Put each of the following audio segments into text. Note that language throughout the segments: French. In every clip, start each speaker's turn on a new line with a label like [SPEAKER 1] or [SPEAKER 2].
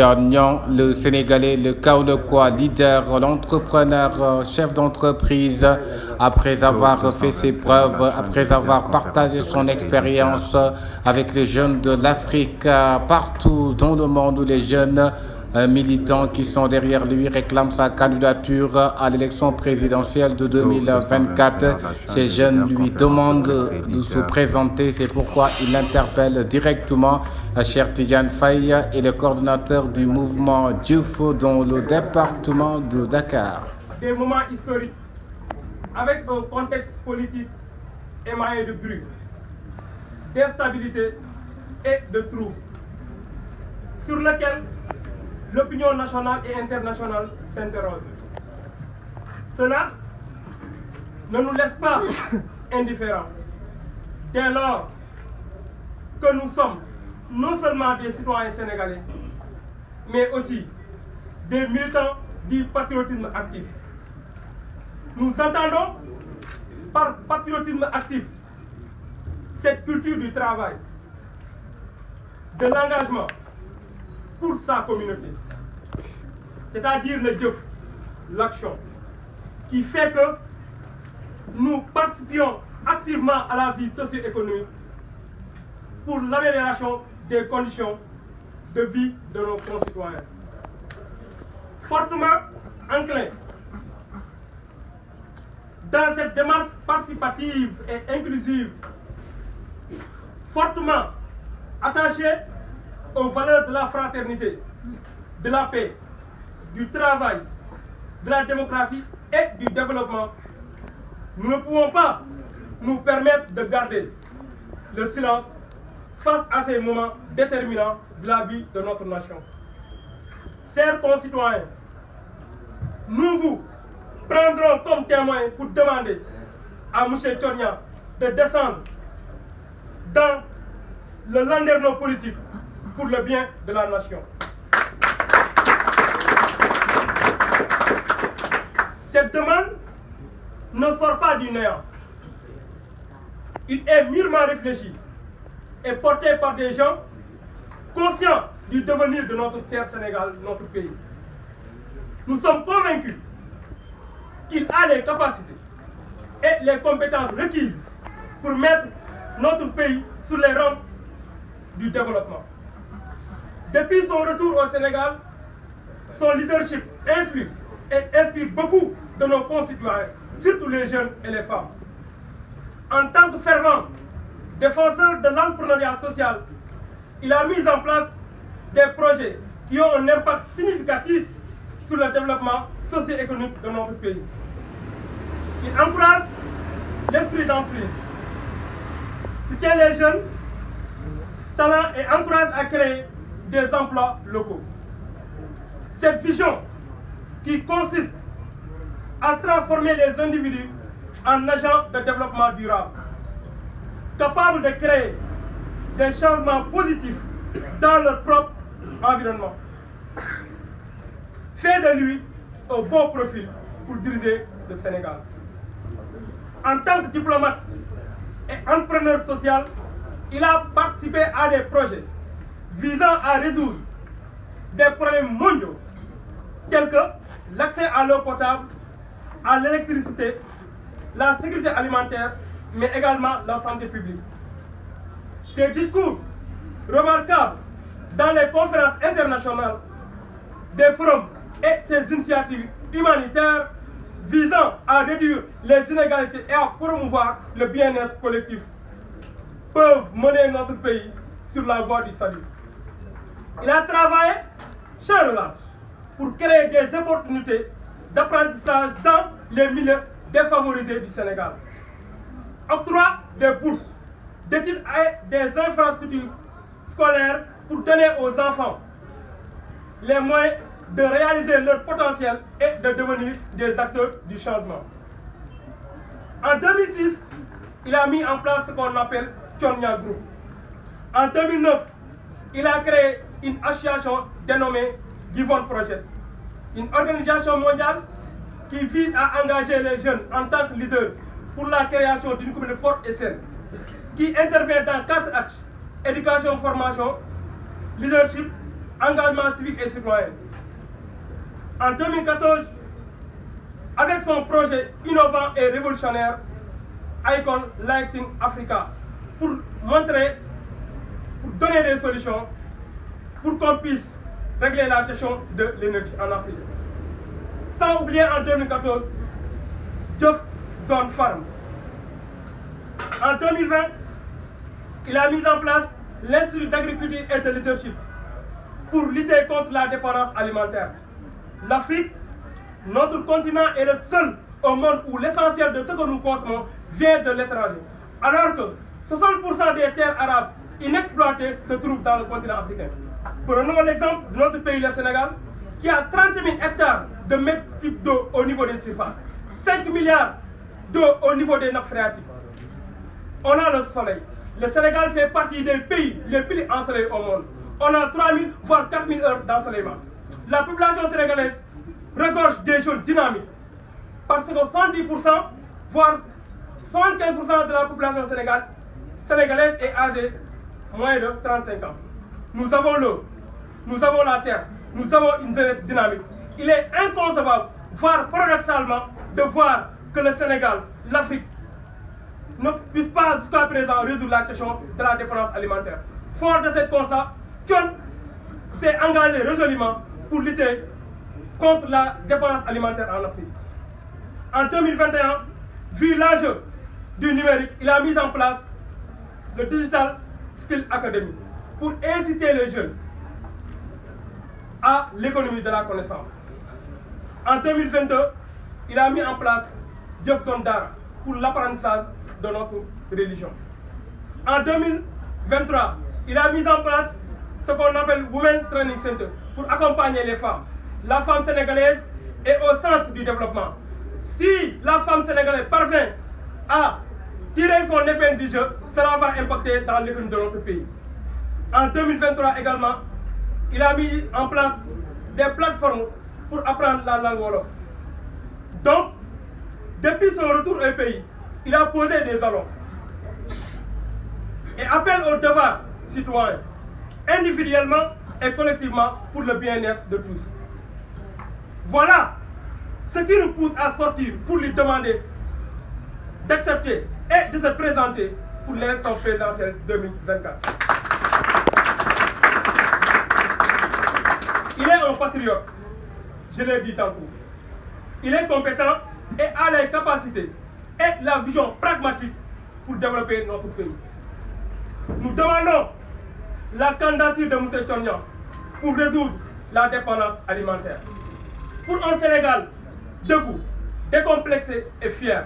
[SPEAKER 1] Thione, le Sénégalais, le Kaolackois, leader, l'entrepreneur, chef d'entreprise, après avoir fait ses preuves, après avoir partagé son expérience avec les jeunes de l'Afrique, partout dans le monde où les jeunes militants qui sont derrière lui réclament sa candidature à l'élection présidentielle de 2024. Ces jeunes lui demandent de se présenter, c'est pourquoi il l'interpelle directement. Cheikh Tidiane Faye est le coordinateur du mouvement Diouf dans le département de Dakar.
[SPEAKER 2] Des moments historiques avec un contexte politique émaillé de bruit, d'instabilité et de troubles, sur lequel l'opinion nationale et internationale s'interroge. Cela ne nous laisse pas indifférents dès lors que nous sommes non seulement des citoyens sénégalais, mais aussi des militants du patriotisme actif. Nous entendons par patriotisme actif cette culture du travail, de l'engagement pour sa communauté, c'est-à-dire le Diouf, l'action, qui fait que nous participions activement à la vie socio-économique pour l'amélioration des conditions de vie de nos concitoyens. Fortement enclin dans cette démarche participative et inclusive, fortement attaché aux valeurs de la fraternité, de la paix, du travail, de la démocratie et du développement, nous ne pouvons pas nous permettre de garder le silence face à ces moments déterminants de la vie de notre nation. Chers concitoyens, nous vous prendrons comme témoin pour demander à M. Thione de descendre dans le landerneau politique pour le bien de la nation. Cette demande ne sort pas du néant. Il est mûrement réfléchi et porté par des gens conscients du devenir de notre cher Sénégal, notre pays. Nous sommes convaincus qu'il a les capacités et les compétences requises pour mettre notre pays sur les rampes du développement. Depuis son retour au Sénégal, son leadership influe et inspire beaucoup de nos concitoyens, surtout les jeunes et les femmes. En tant que fervent défenseur de l'entrepreneuriat social, il a mis en place des projets qui ont un impact significatif sur le développement socio-économique de notre pays. Il encourage l'esprit d'entreprise, soutient les jeunes talents et encourage à créer des emplois locaux. Cette vision qui consiste à transformer les individus en agents de développement durable, capables de créer des changements positifs dans leur propre environnement, fait de lui un bon profil pour diriger le Sénégal. En tant que diplomate et entrepreneur social, il a participé à des projets visant à résoudre des problèmes mondiaux tels que l'accès à l'eau potable, à l'électricité, la sécurité alimentaire, mais également la santé publique. Ses discours remarquables dans les conférences internationales, des forums et ses initiatives humanitaires visant à réduire les inégalités et à promouvoir le bien-être collectif peuvent mener notre pays sur la voie du salut. Il a travaillé champ relâche pour créer des opportunités d'apprentissage dans les milieux défavorisés du Sénégal. Octroi des bourses d'études et des infrastructures scolaires pour donner aux enfants les moyens de réaliser leur potentiel et de devenir des acteurs du changement. En 2006, il a mis en place ce qu'on appelle Thione Group. En 2009, il a créé une association dénommée Givon Project, une organisation mondiale qui vise à engager les jeunes en tant que leaders pour la création d'une communauté forte et saine, qui intervient dans 4 axes: éducation, formation, leadership, engagement civique et citoyen. En 2014, avec son projet innovant et révolutionnaire, Icon Lighting Africa, pour montrer, pour donner des solutions, pour qu'on puisse régler la question de l'énergie en Afrique. Sans oublier en 2014, Just Zone Farm. En 2020, il a mis en place l'Institut d'agriculture et de leadership pour lutter contre la dépendance alimentaire. L'Afrique, notre continent, est le seul au monde où l'essentiel de ce que nous consommons vient de l'étranger. Alors que 60% des terres arabes inexploitées se trouvent dans le continent africain. Prenons l'exemple de notre pays, le Sénégal, qui a 30 000 hectares de mètres cubes d'eau au niveau des surfaces, 5 milliards d'eau au niveau des nappes phréatiques. On a le soleil. Le Sénégal fait partie des pays les plus ensoleillés au monde. On a 3 000 voire 4 000 heures d'ensoleillement. La population sénégalaise regorge des jeunes dynamiques parce que 110%, voire 75% de la population sénégalaise est âgée moins de 35 ans. Nous avons l'eau, nous avons la terre, nous avons une jeunesse dynamique. Il est inconcevable, voire paradoxalement, de voir que le Sénégal, l'Afrique, ne puisse pas jusqu'à présent résoudre la question de la dépendance alimentaire. Fort de cette constat, Thione s'est engagé résolument pour lutter contre la dépendance alimentaire en Afrique. En 2021, vu l'enjeu du numérique, il a mis en place le Digital Skill Academy pour inciter les jeunes à l'économie de la connaissance. En 2022, il a mis en place Just Zone Dara pour l'apprentissage de notre religion. En 2023, il a mis en place ce qu'on appelle Women Training Center pour accompagner les femmes. La femme sénégalaise est au centre du développement. Si la femme sénégalaise parvient à tirer son épingle du jeu, cela va impacter dans l'économie de notre pays. En 2023 également, il a mis en place des plateformes pour apprendre la langue wolof. Donc, depuis son retour au pays, il a posé des jalons et appelle au devoir citoyen, individuellement et collectivement pour le bien-être de tous. Voilà ce qui nous pousse à sortir pour lui demander d'accepter et de se présenter pour l'élection présidentielle 2024. Il est un patriote, je l'ai dit tantôt. Il est compétent et a les capacités et la vision pragmatique pour développer notre pays. Nous demandons la candidature de M. Thione Niang pour résoudre la dépendance alimentaire. Pour un Sénégal debout, décomplexé et fier,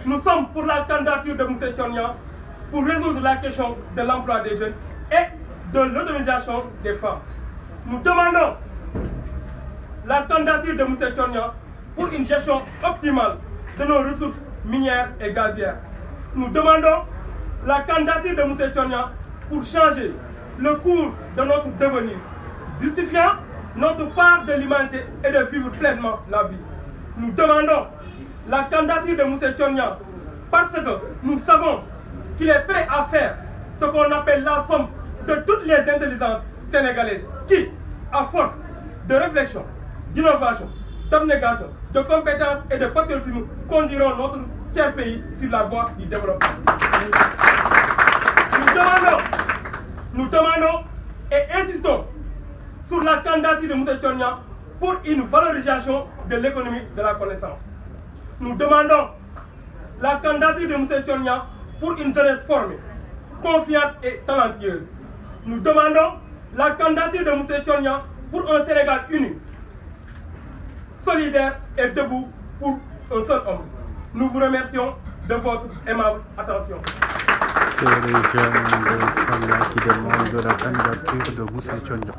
[SPEAKER 2] nous sommes pour la candidature de M. Thione Niang pour résoudre la question de l'emploi des jeunes et de l'autonomisation des femmes. Nous demandons la candidature de M. Thione Niang pour une gestion optimale de nos ressources minières et gazières. Nous demandons la candidature de M. Thione Niang pour changer le cours de notre devenir, justifiant notre part de l'humanité et de vivre pleinement la vie. Nous demandons la candidature de M. Thione Niang parce que nous savons qu'il est prêt à faire ce qu'on appelle la somme de toutes les intelligences sénégalaises qui, à force de réflexion, d'innovation, d'abnégation, de compétences et de patriotisme, conduiront notre cher pays sur la voie du développement. Nous demandons et insistons sur la candidature de M. Thione Niang pour une valorisation de l'économie de la connaissance. Nous demandons la candidature de M. Thione Niang pour une jeunesse formée, confiante et talentueuse. Nous demandons la candidature de M. Thione Niang pour un Sénégal uni, solidaire et debout pour un seul homme. Nous vous remercions de votre aimable attention.
[SPEAKER 1] C'est les jeunes de Thione Niang qui demandent la candidature de M. Thione Niang.